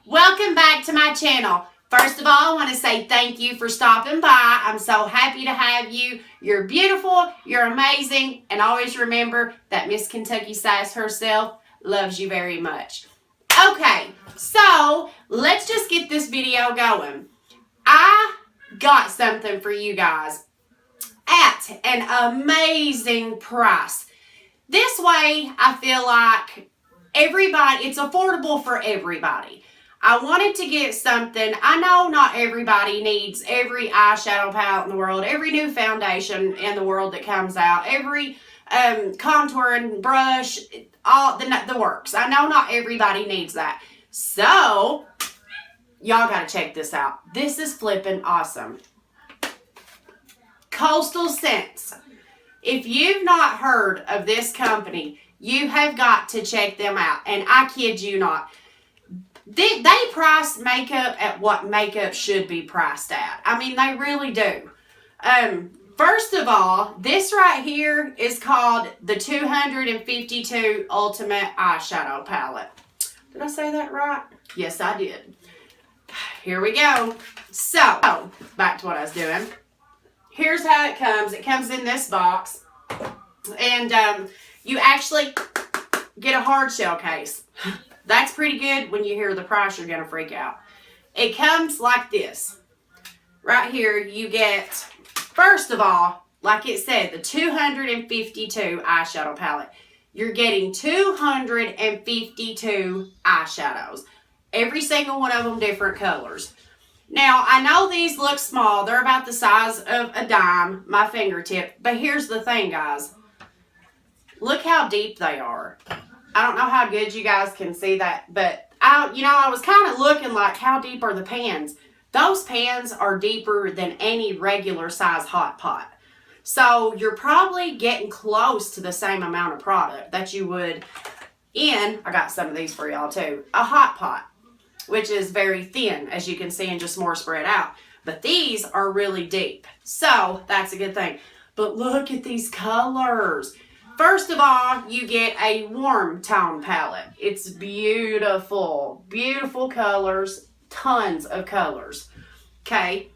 Welcome back to my channel. First of all, I want to say thank you for stopping by. I'm so happy to have you. You're beautiful, you're amazing, and always remember that Miss Kentucky Sass herself loves you very much. Okay, so let's just get this video going. I got something for you guys at an amazing price. This way, I feel like it's affordable for everybody. I wanted to get something. I know not everybody needs every eyeshadow palette in the world, every new foundation in the world that comes out, every contouring brush, all the works. I know not everybody needs that. So, y'all gotta check this out. This is flipping awesome. Coastal Scents. If you've not heard of this company, you have got to check them out. And I kid you not. They price makeup at what makeup should be priced at. I mean, they really do. First of all, this right here is called the 252 Ultimate Eyeshadow Palette. Did I say that right? Yes, I did. Here we go. So, back to what I was doing. Here's how it comes. It comes in this box. And you actually get a hard shell case. That's pretty good. When you hear the price, you're going to freak out. It comes like this. Right here, you get, first of all, like it said, the 252 eyeshadow palette. You're getting 252 eyeshadows. Every single one of them different colors. Now, I know these look small. They're about the size of a dime, my fingertip. But here's the thing, guys. Look how deep they are. I don't know how good you guys can see that, but I was kind of looking like, how deep are the pans? Those pans are deeper than any regular size hot pot. So you're probably getting close to the same amount of product that you would in, I got some of these for y'all too, a hot pot, which is very thin, as you can see, and just more spread out. But these are really deep. So that's a good thing. But look at these colors. First of all, you get a warm tone palette. It's beautiful. Beautiful colors. Tons of colors. Okay.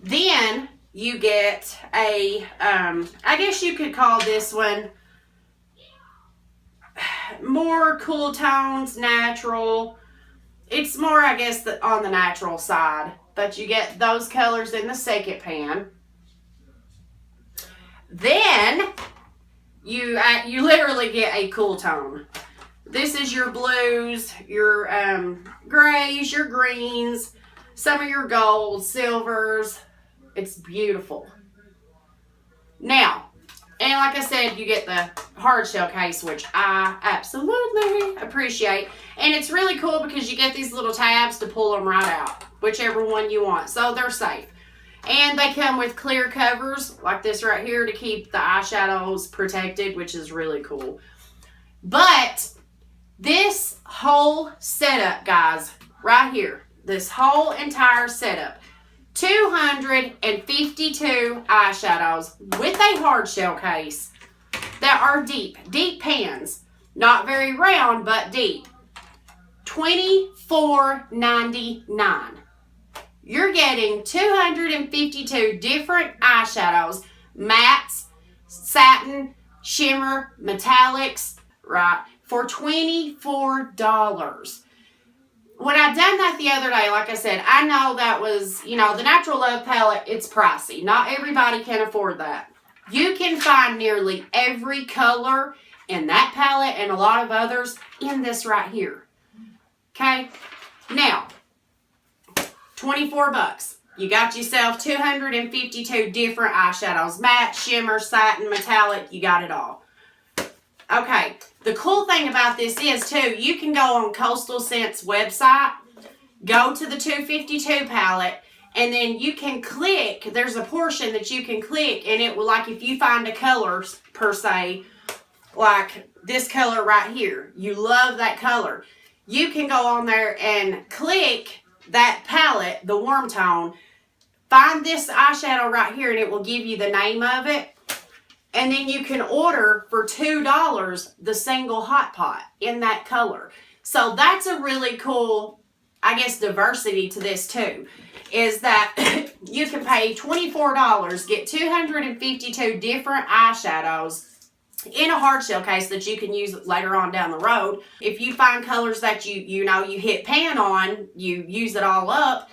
Then you get a, I guess you could call this one more cool tones, natural. It's more, I guess, on the natural side. But you get those colors in the second pan. Then you literally get a cool tone. This is your blues, your grays, your greens, some of your golds, silvers. It's beautiful. Now, and like I said, you get the hard shell case, which I absolutely appreciate. And it's really cool because you get these little tabs to pull them right out, whichever one you want. So they're safe. And they come with clear covers like this right here to keep the eyeshadows protected, which is really cool. But this whole setup, guys, right here, this whole entire setup, 252 eyeshadows with a hard shell case that are deep pans. Not very round, but deep. $24.99. You're getting 252 different eyeshadows, mattes, satin, shimmer, metallics, right, for $24. When I done that the other day, like I said, I know that was, the Natural Love palette, it's pricey. Not everybody can afford that. You can find nearly every color in that palette and a lot of others in this right here. Okay? Now, 24 bucks. You got yourself 252 different eyeshadows. Matte, shimmer, satin, metallic. You got it all. Okay. The cool thing about this is, too, you can go on Coastal Scents website, go to the 252 palette, and then you can click. There's a portion that you can click, and it will, like, if you find a color, per se, like this color right here, you love that color, you can go on there and click that palette, the warm tone, find this eyeshadow right here, and it will give you the name of it. And then you can order for $2 the single hot pot in that color. So that's a really cool I guess, diversity to this too, is that you can pay $24, get 252 different eyeshadows in a hard shell case that you can use later on down the road. If you find colors that you hit pan on, you use it all up,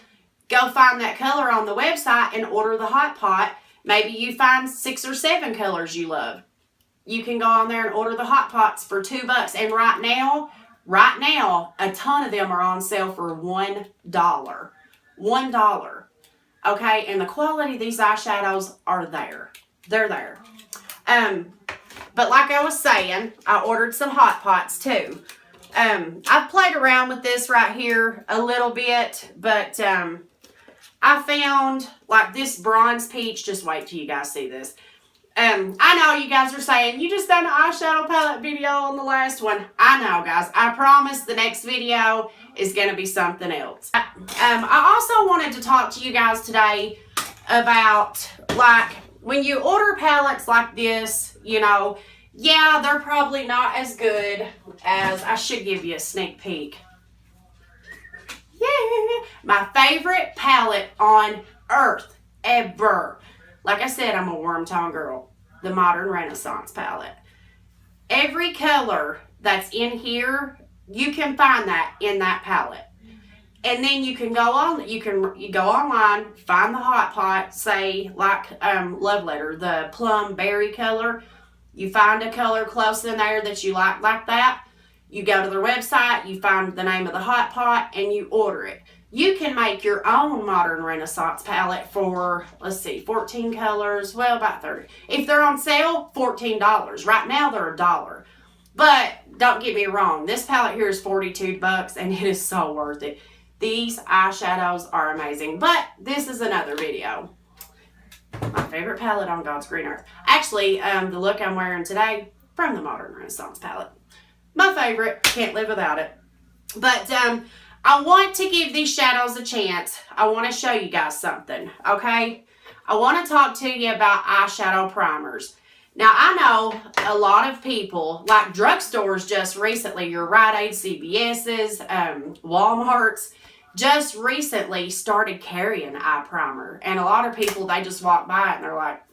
go find that color on the website and order the hot pot. Maybe you find 6 or 7 colors you love. You can go on there and order the hot pots for $2. And right now, a ton of them are on sale for $1. $1. Okay, and the quality of these eyeshadows are there. They're there. But like I was saying, I ordered some hot pots too. I've played around with this right here a little bit, but I found like this bronze peach. Just wait till you guys see this. I know you guys are saying, you just done an eyeshadow palette video on the last one. I know, guys. I promise the next video is going to be something else. I also wanted to talk to you guys today about, like, when you order palettes like this, you know, yeah, they're probably not as good as, I should give you a sneak peek. Yeah, my favorite palette on earth ever. Like I said, I'm a warm tone girl. The Modern Renaissance palette. Every color that's in here, you can find that in that palette. And then you can go on, you go online, find the hot pot, say like Love Letter, the plum berry color. You find a color close in there that you like that. You go to their website, you find the name of the hot pot, and you order it. You can make your own Modern Renaissance palette for, let's see, 14 colors, well, about 30. If they're on sale, $14. Right now, they're $1. But don't get me wrong, this palette here is $42, and it is so worth it. These eyeshadows are amazing, but this is another video. My favorite palette on God's green earth. Actually, the look I'm wearing today, from the Modern Renaissance palette. My favorite, can't live without it. But, I want to give these shadows a chance. I want to show you guys something, okay? I want to talk to you about eyeshadow primers. Now, I know a lot of people, like drugstores just recently, your Rite Aid, CVS's, Walmart's, just recently started carrying eye primer. And a lot of people, they just walk by it and they're like,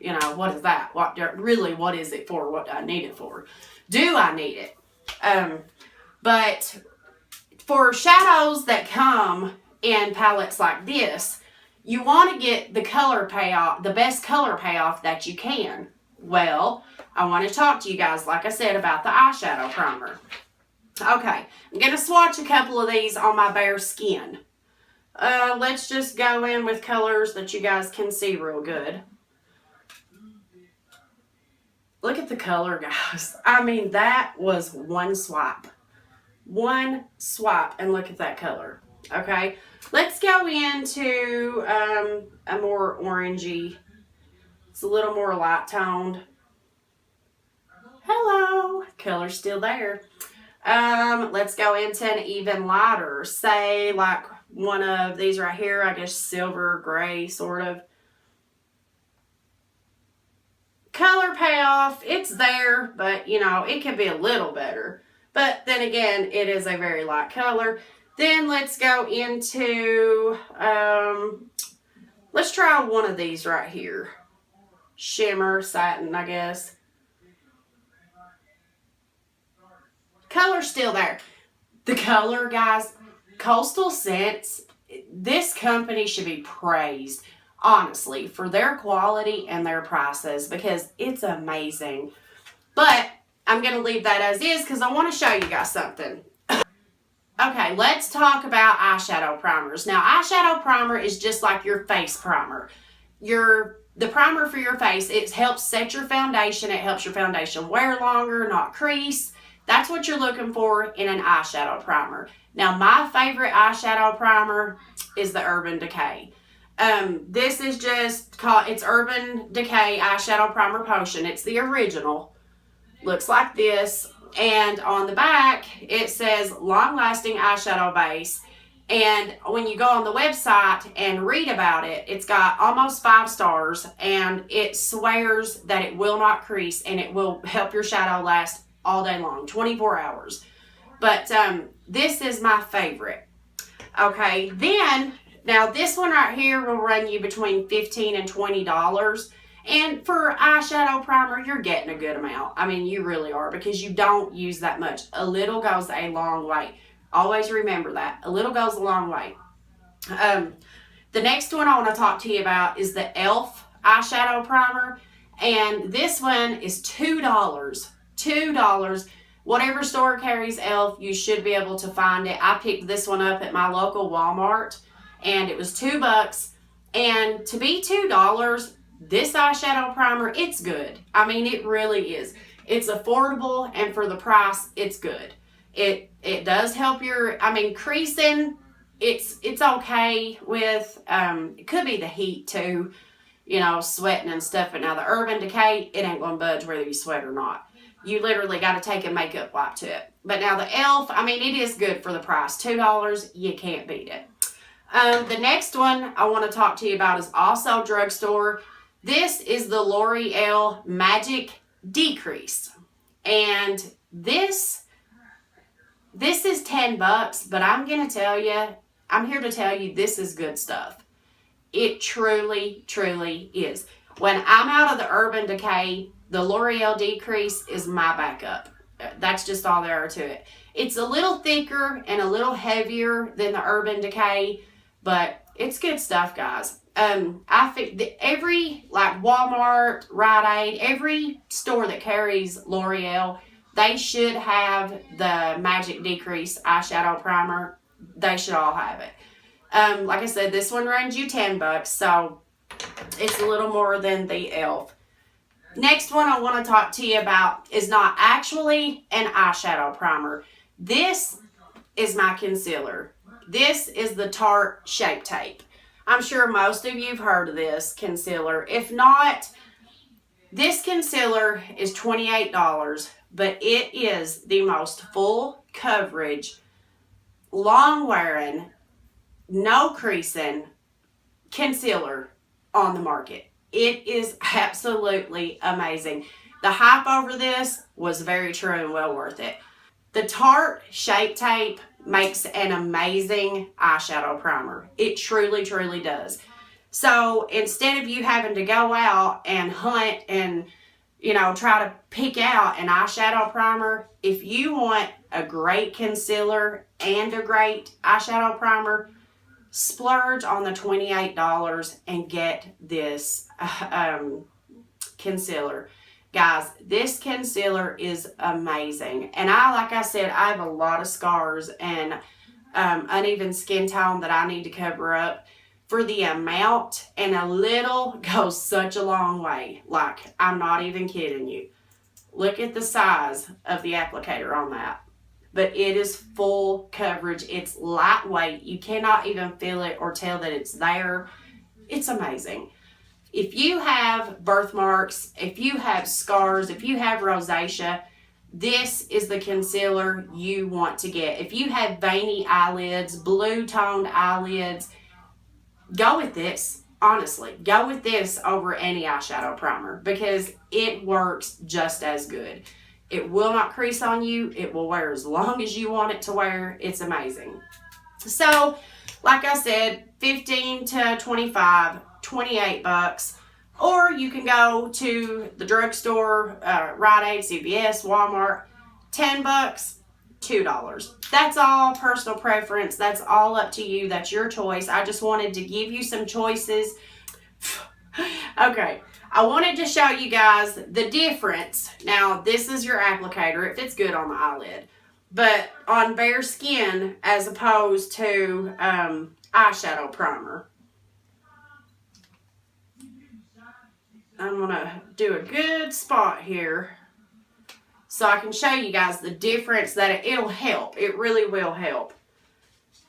you know, what is that? What is it for? What do I need it for? Do I need it? But for shadows that come in palettes like this, you want to get the color payoff, the best color payoff that you can. Well, I want to talk to you guys, like I said, about the eyeshadow primer. Okay, I'm going to swatch a couple of these on my bare skin. Let's just go in with colors that you guys can see real good. Look at the color, guys. I mean, that was one swipe. One swipe, and look at that color. Okay, let's go into a more orangey. It's a little more light toned. Hello, color's still there. Let's go into an even lighter. Say like one of these right here. I guess silver, gray, sort of. Color payoff, it's there, but you know, it could be a little better. But then again, it is a very light color. Then let's go into, let's try one of these right here. Shimmer, satin, I guess. Color's still there. The color, guys, Coastal Scents, this company should be praised, honestly, for their quality and their prices, because it's amazing. But I'm going to leave that as is because I want to show you guys something. Okay, let's talk about eyeshadow primers. Now, eyeshadow primer is just like your face primer. The primer for your face, it helps set your foundation. It helps your foundation wear longer, not crease. That's what you're looking for in an eyeshadow primer. Now, my favorite eyeshadow primer is the Urban Decay. This is just called, it's Urban Decay Eyeshadow Primer Potion. It's the original. Looks like this. And on the back, it says long-lasting eyeshadow base. And when you go on the website and read about it, it's got almost 5 stars. And it swears that it will not crease and it will help your shadow last all day long, 24 hours. But this is my favorite. Okay, then, now this one right here will run you between $15 and $20. And for eyeshadow primer, you're getting a good amount. I mean, you really are, because you don't use that much. A little goes a long way. Always remember that. A little goes a long way. The next one I want to talk to you about is the e.l.f. eyeshadow primer. And this one is $2. $2. Whatever store carries e.l.f., you should be able to find it. I picked this one up at my local Walmart, and it was $2. And to be $2, this eyeshadow primer, it's good. I mean, it really is. It's affordable, and for the price, it's good. It does help your, I mean, creasing, it's okay with, it could be the heat too, you know, sweating and stuff. But now the Urban Decay, it ain't going to budge whether you sweat or not. You literally got to take a makeup wipe to it. But now the e.l.f., I mean, it is good for the price. $2, you can't beat it. The next one I want to talk to you about is also drugstore. This is the L'Oreal Magic Decrease. And this is $10, but I'm going to tell you, I'm here to tell you this is good stuff. It truly, truly is. When I'm out of the Urban Decay, the L'Oreal Decrease is my backup. That's just all there are to it. It's a little thicker and a little heavier than the Urban Decay, but it's good stuff, guys. I think every, like Walmart, Rite Aid, every store that carries L'Oreal, they should have the Magic Decrease eyeshadow primer. They should all have it. Like I said, this one runs you $10, so it's a little more than the e.l.f. Next one I want to talk to you about is not actually an eyeshadow primer. This is my concealer. This is the Tarte Shape Tape. I'm sure most of you have heard of this concealer. If not, this concealer is $28, but it is the most full coverage, long wearing, no creasing concealer on the market. It is absolutely amazing. The hype over this was very true and well worth it. The Tarte Shape Tape makes an amazing eyeshadow primer. It truly, truly does. So instead of you having to go out and hunt and, you know, try to pick out an eyeshadow primer, if you want a great concealer and a great eyeshadow primer, splurge on the $28 and get this concealer. Guys, this concealer is amazing. And like I said, I have a lot of scars and uneven skin tone that I need to cover up. For the amount, and a little goes such a long way. Like, I'm not even kidding you. Look at the size of the applicator on that. But it is full coverage. It's lightweight. You cannot even feel it or tell that it's there. It's amazing. If you have birthmarks, if you have scars, if you have rosacea, this is the concealer you want to get. If you have veiny eyelids, blue-toned eyelids, go with this. Honestly, go with this over any eyeshadow primer because it works just as good. It will not crease on you. It will wear as long as you want it to wear. It's amazing. So, like I said, 15 to 25, $28. Or you can go to the drugstore, Rite Aid, CVS, Walmart, $10, $2. That's all personal preference. That's all up to you. That's your choice. I just wanted to give you some choices. Okay. I wanted to show you guys the difference. Now, this is your applicator. It fits good on the eyelid. But on bare skin, as opposed to eyeshadow primer. I'm going to do a good spot here so I can show you guys the difference that it'll help. It really will help.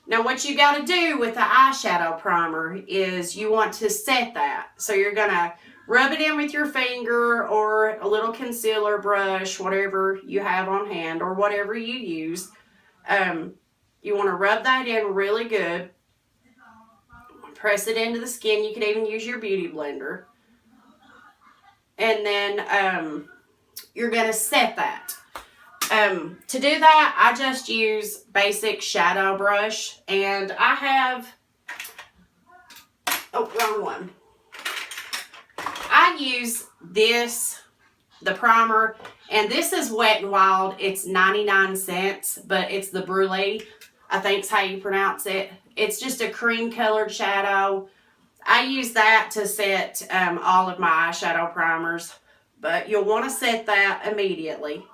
Now, what you got to do with the eyeshadow primer is you want to set that. So you're going to rub it in with your finger or a little concealer brush, whatever you have on hand or whatever you use. You want to rub that in really good. Press it into the skin. You can even use your beauty blender. And then you're going to set that. To do that, I just use basic shadow brush, and I have, oh, wrong one. I use this, the primer, and this is Wet n Wild. It's 99 cents, but it's the Brulee, I think is how you pronounce it. It's just a cream colored shadow. I use that to set all of my eyeshadow primers, but you'll want to set that immediately.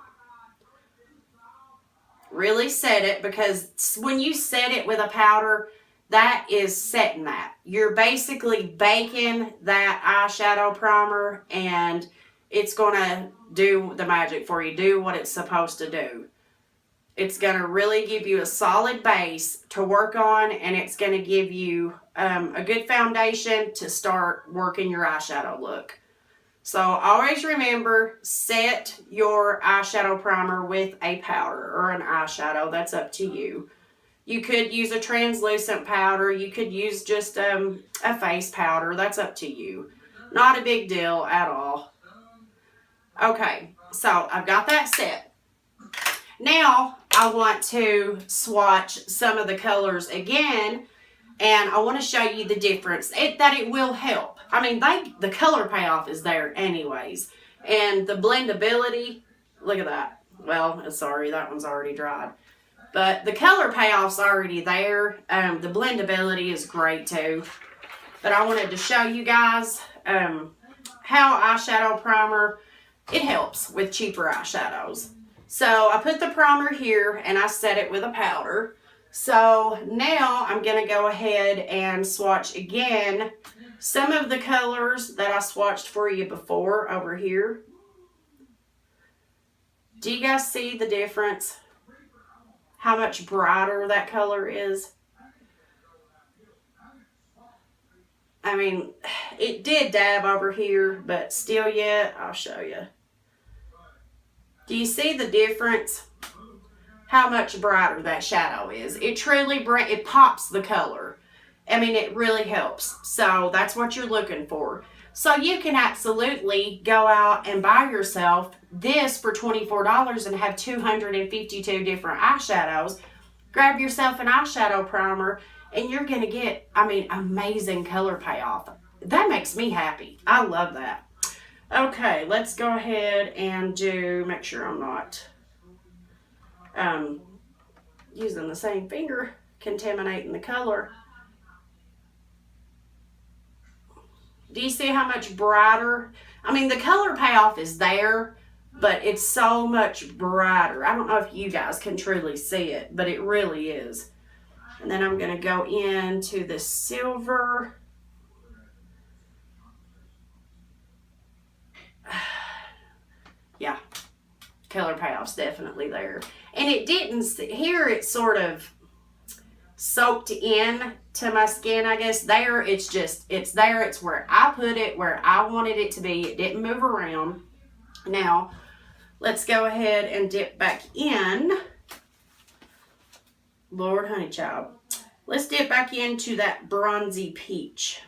Really set it, because when you set it with a powder, that is setting that. You're basically baking that eyeshadow primer, and it's going to do the magic for you, do what it's supposed to do. It's going to really give you a solid base to work on, and it's going to give you a good foundation to start working your eyeshadow look. So always remember, set your eyeshadow primer with a powder or an eyeshadow. That's up to you. You could use a translucent powder. You could use just a face powder. That's up to you. Not a big deal at all. Okay, so I've got that set. Now I want to swatch some of the colors again, and I want to show you the difference, that it will help. I mean, the color payoff is there anyways, and the blendability, look at that. Well, sorry, that one's already dried. But the color payoff's already there. The blendability is great too. But I wanted to show you guys how eyeshadow primer, it helps with cheaper eyeshadows. So I put the primer here and I set it with a powder. So now I'm going to go ahead and swatch again some of the colors that I swatched for you before over here. Do you guys see the difference? How much brighter that color is? I mean, it did dab over here, but still yet, I'll show you. Do you see the difference? How much brighter that shadow is. It truly it pops the color. I mean, it really helps. So that's what you're looking for. So you can absolutely go out and buy yourself this for $24 and have 252 different eyeshadows. Grab yourself an eyeshadow primer and you're going to get, I mean, amazing color payoff. That makes me happy. I love that. Okay, let's go ahead and make sure I'm not using the same finger, contaminating the color. Do you see how much brighter? I mean, the color payoff is there, but it's so much brighter. I don't know if you guys can truly see it, but it really is. And then I'm going to go into the silver. Yeah, color payoff's definitely there. And it didn't, here it's sort of soaked in to my skin, I guess. There, it's there. It's where I put it, where I wanted it to be. It didn't move around. Now, let's go ahead and dip back in. Lord honey child. Let's dip back into that bronzy peach.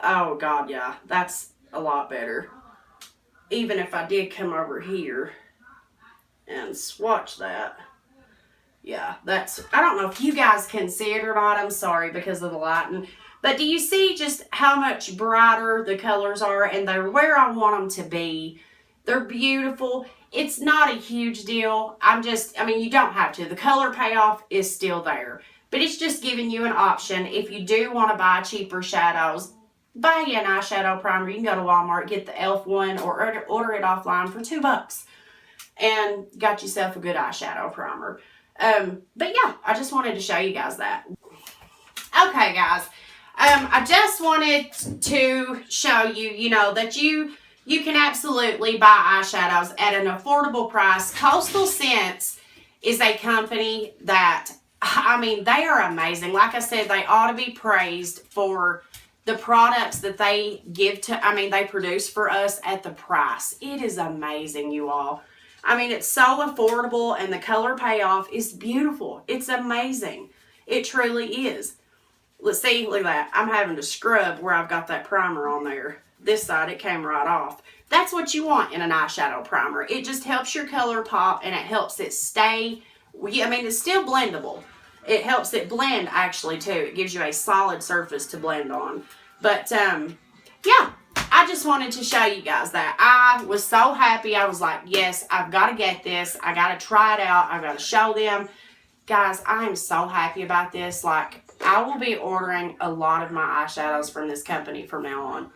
Oh God, yeah, that's a lot better. Even if I did come over here and swatch that. Yeah, I don't know if you guys can see it or not. I'm sorry because of the lighting. But do you see just how much brighter the colors are? And they're where I want them to be. They're beautiful. It's not a huge deal. I mean, you don't have to. The color payoff is still there. But it's just giving you an option. If you do want to buy cheaper shadows, buy you an eyeshadow primer. You can go to Walmart, get the e.l.f. one, or order it offline for $2. And got yourself a good eyeshadow primer. But yeah, I just wanted to show you guys that. Okay, guys. I just wanted to show you, that you can absolutely buy eyeshadows at an affordable price. Coastal Scents is a company that, I mean, they are amazing. Like I said, they ought to be praised for the products that they they produce for us at the price. It is amazing, you all. I mean, it's so affordable and the color payoff is beautiful. It's amazing. It truly is. Let's see, look at that. I'm having to scrub where I've got that primer on there. this side, it came right off. That's what you want in an eyeshadow primer. It just helps your color pop, and it helps it stay. I mean, it's still blendable. It helps it blend, actually, too. It gives you a solid surface to blend on. But, yeah, I just wanted to show you guys that. I was so happy. I was like, yes, I've got to get this. I got to try it out. I've got to show them. Guys, I am so happy about this. Like, I will be ordering a lot of my eyeshadows from this company from now on.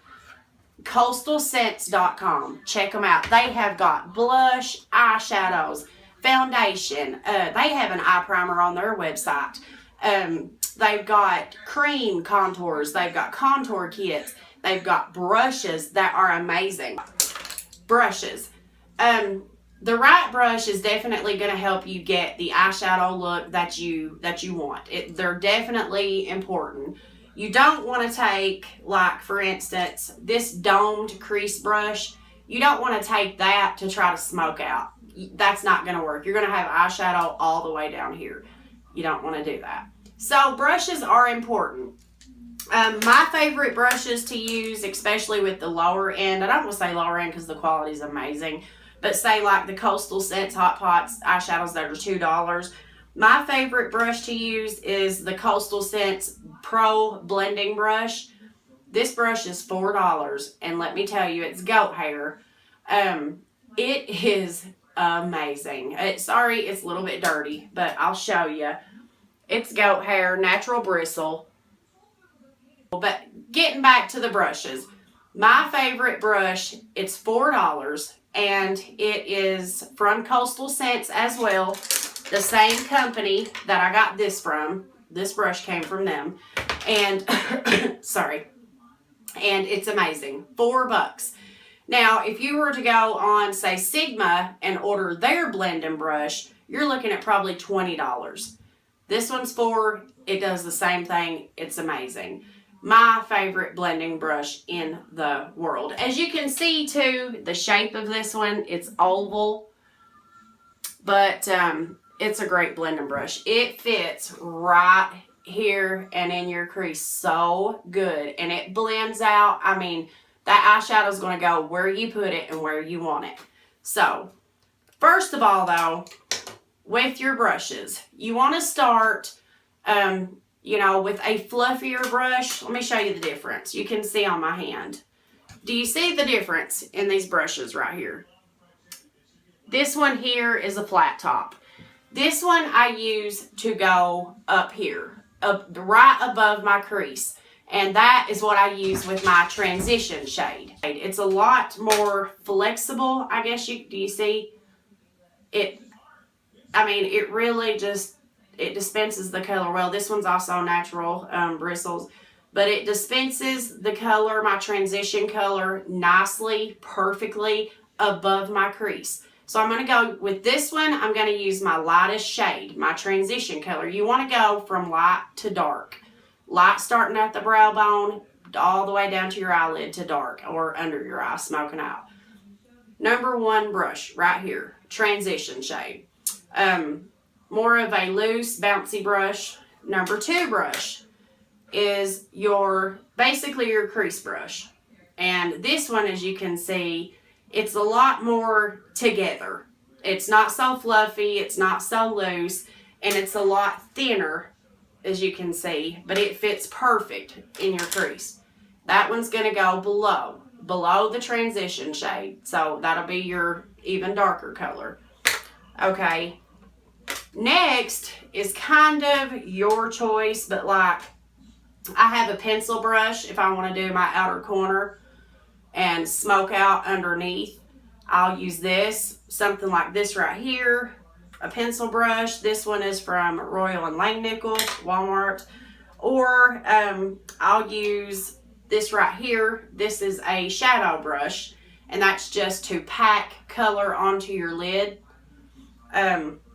CoastalScents.com. Check them out. They have got blush, eyeshadows, foundation. They have an eye primer on their website. They've got cream contours. They've got contour kits. They've got brushes that are amazing. Brushes. The right brush is definitely going to help you get the eyeshadow look that you want. They're definitely important. You don't want to take, like, for instance, this domed crease brush. You don't want to take that to try to smoke out. That's not going to work. You're going to have eyeshadow all the way down here. You don't want to do that. So brushes are important. My favorite brushes to use, especially with the lower end, I don't want to say lower end because the quality is amazing, but say like the Coastal Scents Hot Pots eyeshadows that are $2. My favorite brush to use is the Coastal Scents Pro Blending Brush. This brush is $4, and let me tell you, it's goat hair. It is amazing. Sorry, it's a little bit dirty, but I'll show you. It's goat hair, natural bristle. But getting back to the brushes, my favorite brush, it's $4, and it is from Coastal Scents as well, the same company that I got this from. This brush came from them, and sorry, and it's amazing. $4. Now, if you were to go on, say, Sigma and order their blending brush, you're looking at probably $20. This one's $4. It does the same thing. It's amazing. My favorite blending brush in the world. As you can see, too, the shape of this one, it's oval, but it's a great blending brush. It fits right here and in your crease so good, and it blends out. I mean, that eyeshadow is going to go where you put it and where you want it. So, first of all, though, with your brushes, you want to start, you know, with a fluffier brush. Let me show you the difference. You can see on my hand. Do you see the difference in these brushes right here? This one here is a flat top. This one I use to go up here, right above my crease. And that is what I use with my transition shade. It's a lot more flexible, I guess. Do you see? I mean, it really just, it dispenses the color well. This one's also natural bristles, but it dispenses the color, my transition color, nicely, perfectly above my crease. So I'm going to go with this one. I'm going to use my lightest shade, my transition color. You want to go from light to dark. Light starting at the brow bone, all the way down to your eyelid to dark, or under your eye, smoking out. Number 1 brush, right here, transition shade. More of a loose, bouncy brush. Number 2 brush is basically your crease brush. And this one, as you can see, it's a lot more together. It's not so fluffy, it's not so loose, and it's a lot thinner, as you can see, but it fits perfect in your crease. That one's going to go below the transition shade, so that'll be your even darker color. Okay, next is kind of your choice, but like, I have a pencil brush if I want to do my outer corner and smoke out underneath. I'll use this, something like this right here. A pencil brush. This one is from Royal and Langnickel, Walmart. Or I'll use this right here. This is a shadow brush, and that's just to pack color onto your lid.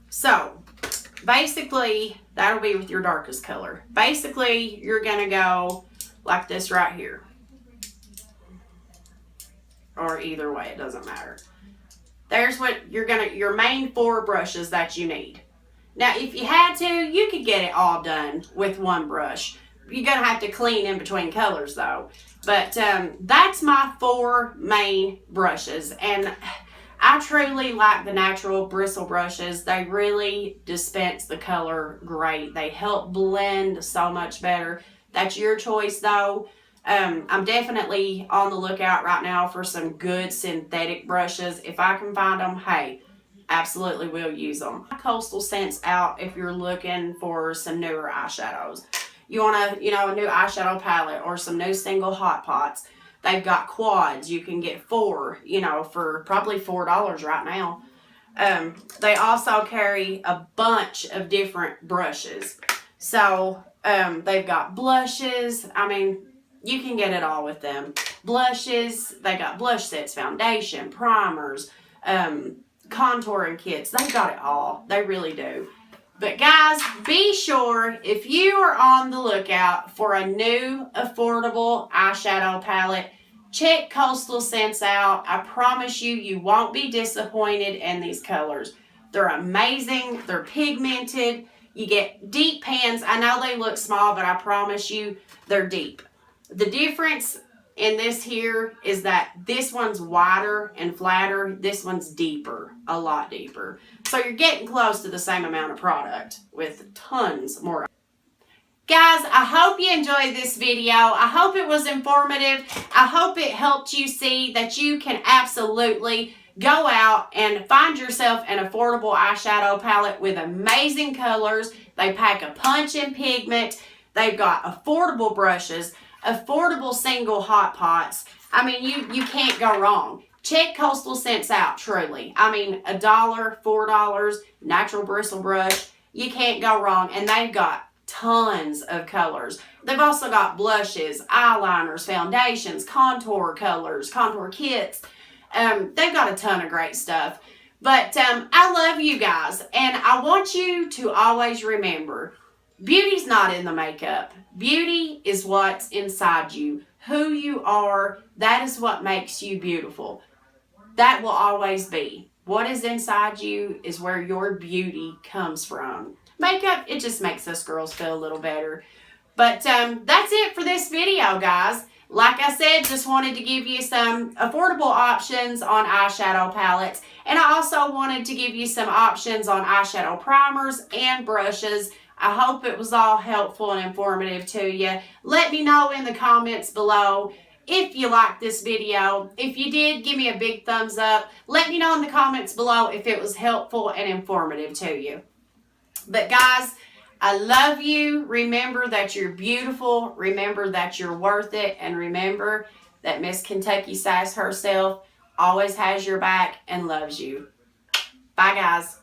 So basically, that'll be with your darkest color. Basically, you're gonna go like this right here, or either way, it doesn't matter. There's what your main 4 brushes that you need. Now, if you had to, you could get it all done with 1 brush. You're going to have to clean in between colors though. But that's my 4 main brushes. And I truly like the natural bristle brushes. They really dispense the color great. They help blend so much better. That's your choice though. I'm definitely on the lookout right now for some good synthetic brushes. If I can find them, hey, absolutely will use them. Coastal Scents out if you're looking for some newer eyeshadows. You want a new eyeshadow palette or some new single hot pots. They've got quads. You can get 4, for probably $4 right now. They also carry a bunch of different brushes. So they've got blushes. I mean, you can get it all with them. Blushes. They got blush sets, foundation, primers, contouring kits. They got it all. They really do. But guys, be sure if you are on the lookout for a new affordable eyeshadow palette, check Coastal Scents out. I promise you, you won't be disappointed in these colors. They're amazing. They're pigmented. You get deep pans. I know they look small, but I promise you they're deep. The difference in this here is that this one's wider and flatter. This one's deeper, a lot deeper. So you're getting close to the same amount of product with tons more. Guys, I hope you enjoyed this video. I hope it was informative. I hope it helped you see that you can absolutely go out and find yourself an affordable eyeshadow palette with amazing colors. They pack a punch in pigment. They've got affordable brushes, affordable single hot pots. I mean, you can't go wrong. Check Coastal Scents out, truly. I mean, $1, $4, natural bristle brush. You can't go wrong. And they've got tons of colors. They've also got blushes, eyeliners, foundations, contour colors, contour kits. They've got a ton of great stuff. But I love you guys. And I want you to always remember, beauty's not in the makeup. Beauty is what's inside you. Who you are, that is what makes you beautiful. That will always be. What is inside you is where your beauty comes from. Makeup, it just makes us girls feel a little better. But that's it for this video, guys. Like I said, just wanted to give you some affordable options on eyeshadow palettes. And I also wanted to give you some options on eyeshadow primers and brushes. I hope it was all helpful and informative to you. Let me know in the comments below if you liked this video. If you did, give me a big thumbs up. Let me know in the comments below if it was helpful and informative to you. But guys, I love you. Remember that you're beautiful. Remember that you're worth it. And remember that Miss Kentucky Sass herself always has your back and loves you. Bye, guys.